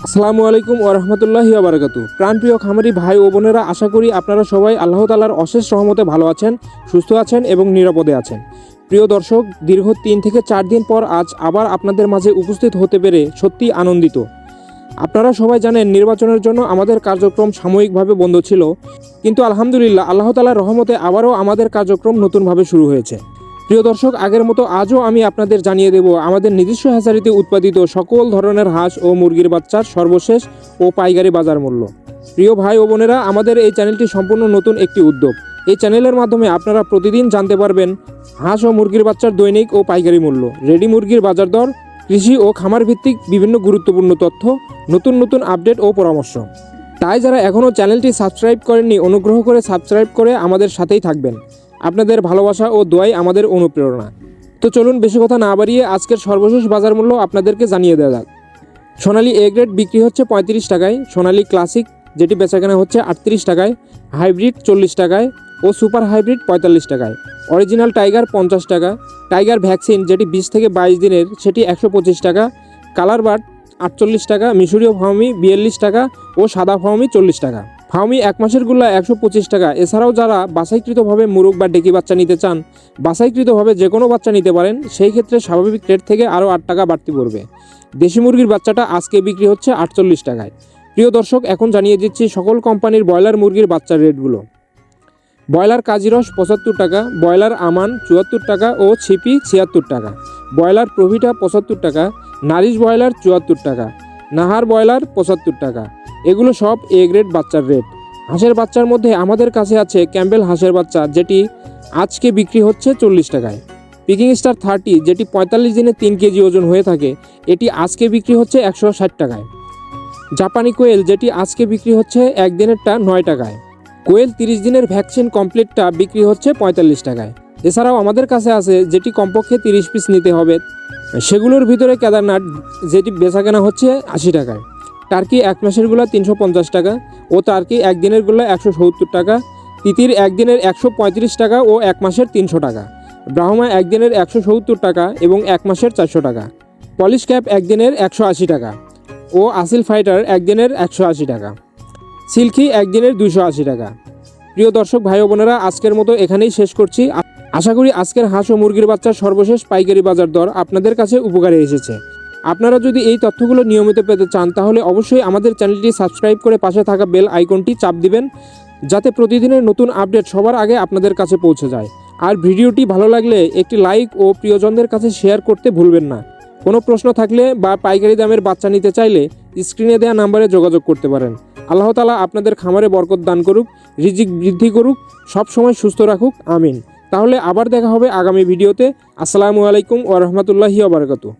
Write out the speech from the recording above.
আসসালামু আলাইকুম ওয়া রাহমাতুল্লাহি ওয়া বারাকাতুহু। প্রাণপ্রিয় খামারি ভাই ও বোনেরা, আশা করি আপনারা সবাই আল্লাহ তাআলার অশেষ রহমতে ভালো আছেন, সুস্থ আছেন এবং নিরাপদে আছেন। প্রিয় দর্শক, দীর্ঘ 3 থেকে 4 দিন পর আজ আবার আপনাদের মাঝে উপস্থিত হতে পেরে সত্যি আনন্দিত। আপনারা সবাই জানেন, নির্বাচনের জন্য আমাদের কার্যক্রম সাময়িকভাবে বন্ধ ছিল, কিন্তু আলহামদুলিল্লাহ আল্লাহ তাআলার রহমতে আবারও আমাদের কার্যক্রম নতুনভাবে শুরু হয়েছে। প্রিয় দর্শক, আগের মতো আজও আমি আপনাদের জানিয়ে দেব আমাদের নিজস্ব হ্যাচারিতে উৎপাদিত সকল ধরনের হাঁস ও মুরগির বাচ্চার সর্বশেষ ও পাইকারি বাজার মূল্য। প্রিয় ভাই ও বোনেরা, আমাদের এই চ্যানেলটি সম্পূর্ণ নতুন একটি উদ্যোগ। এই চ্যানেলের মাধ্যমে আপনারা প্রতিদিন জানতে পারবেন হাঁস ও মুরগির বাচ্চার দৈনিক ও পাইকারি মূল্য, রেডি মুরগির বাজার দর, কৃষি ও খামার ভিত্তিক বিভিন্ন গুরুত্বপূর্ণ তথ্য, নতুন নতুন আপডেট ও পরামর্শ। তাই যারা এখনও চ্যানেলটি সাবস্ক্রাইব করেননি, অনুগ্রহ করে সাবস্ক্রাইব করে আমাদের সাথেই থাকবেন। আপনাদের ভালোবাসা ও দোয়াই আমাদের অনুপ্রেরণা। তো চলুন বেশি কথা না বাড়িয়ে আজকের সর্বশেষ বাজার মূল্য আপনাদেরকে জানিয়ে দেওয়া যাক। সোনালী এ গ্রেড বিক্রি হচ্ছে 35 টাকায়, সোনালী ক্লাসিক যেটি বেচাকেনা হচ্ছে 38 টাকায়, হাইব্রিড 40 টাকায় ও সুপার হাইব্রিড 45 টাকায়, অরিজিনাল টাইগার 50 টাকা, টাইগার ভ্যাকসিন যেটি 20 থেকে 22 দিনের সেটি 125 টাকা, কালার বার্ড 48 টাকা, মিশরীয় ফাউমি 42 টাকা ও সাদা ফাউমি 40 টাকা। ফাউমি 1 মাসের গুল্লা 125 টাকা। এছাড়াও যারা বাছাইকৃতভাবে মুরগ বা ডেকি বাচ্চা নিতে চান, বাছাইকৃতভাবে যে কোনো বাচ্চা নিতে পারেন, সেই ক্ষেত্রে স্বাভাবিক রেট থেকে আরও 8 টাকা বাড়তি পড়বে। দেশি মুরগির বাচ্চাটা আজকে বিক্রি হচ্ছে 48 টাকায়। প্রিয় দর্শক, এখন জানিয়ে দিচ্ছি সকল কোম্পানির ব্রয়লার মুরগির বাচ্চার রেটগুলো। ব্রয়লার কাজিরস 75 টাকা, ব্রয়লার আমান 74 টাকা ও ছিপি 76 টাকা, ব্রয়লার প্রভিটা 75 টাকা, নারিশ ব্রয়লার 74 টাকা, নাহার ব্রয়লার 75 টাকা। এগুলো সব এ গ্রেড বাচ্চার রেট। হাঁসের বাচ্চার মধ্যে আমাদের কাছে আছে ক্যাম্বেল হাঁসের বাচ্চা, যেটি আজকে বিক্রি হচ্ছে 40 টাকায়। পিকিং স্টার 30 যেটি 45 দিনে 3 কেজি ওজন হয়ে থাকে, এটি আজকে বিক্রি হচ্ছে 160 টাকায়। জাপানি কোয়েল যেটি আজকে বিক্রি হচ্ছে একদিনেরটা 9 টাকায়। কোয়েল 30 দিনের ভ্যাকসিন কমপ্লিটটা বিক্রি হচ্ছে 45 টাকায়। এছাড়াও আমাদের কাছে আছে যেটি কমপক্ষে 30 পিস নিতে হবে, সেগুলোর ভিতরে কেদারনাথ যেটি বেচাকেনা হচ্ছে 80 টাকায়। টার্কি 1 মাসেরগুলো 350 টাকা ও টার্কি একদিনেরগুলো 170 টাকা, তিতির একদিনের 135 টাকা ও 1 মাসের 300 টাকা, ব্রাহ্মা একদিনের 170 টাকা এবং 1 মাসের 400 টাকা, পলিশ ক্যাপ একদিনের 180 টাকা ও আসিল ফাইটার একদিনের 180 টাকা, সিল্কি একদিনের 280 টাকা। প্রিয় দর্শক ভাই ও বোনেরা, আজকের মতো এখানেই শেষ করছি। আশা করি আজকের হাঁস ও মুরগির বাচ্চার সর্বশেষ পাইকারি বাজার দর আপনাদের কাছে উপকারে এসেছে। আপনারা যদি এই তথ্যগুলো নিয়মিত পেতে চান, তাহলে অবশ্যই আমাদের চ্যানেলটি সাবস্ক্রাইব করে পাশে থাকা বেল আইকনটি চাপ দিবেন, যাতে প্রতিদিনের নতুন আপডেট সবার আগে আপনাদের কাছে পৌঁছে যায়। আর ভিডিওটি ভালো লাগলে একটি লাইক ও প্রিয়জনদের কাছে শেয়ার করতে ভুলবেন না। কোনো প্রশ্ন থাকলে বা পাইকারি দামের বাচ্চা নিতে চাইলে স্ক্রিনে দেওয়া নাম্বারে যোগাযোগ করতে পারেন। আল্লাহ তাআলা আপনাদের খামারে বরকত দান করুক, রিজিক বৃদ্ধি করুক, সব সময় সুস্থ রাখুক, আমিন। তাহলে আবার দেখা হবে আগামী ভিডিওতে। আসসালামু আলাইকুম ওয়া রাহমাতুল্লাহি ওয়া বারাকাতুহু।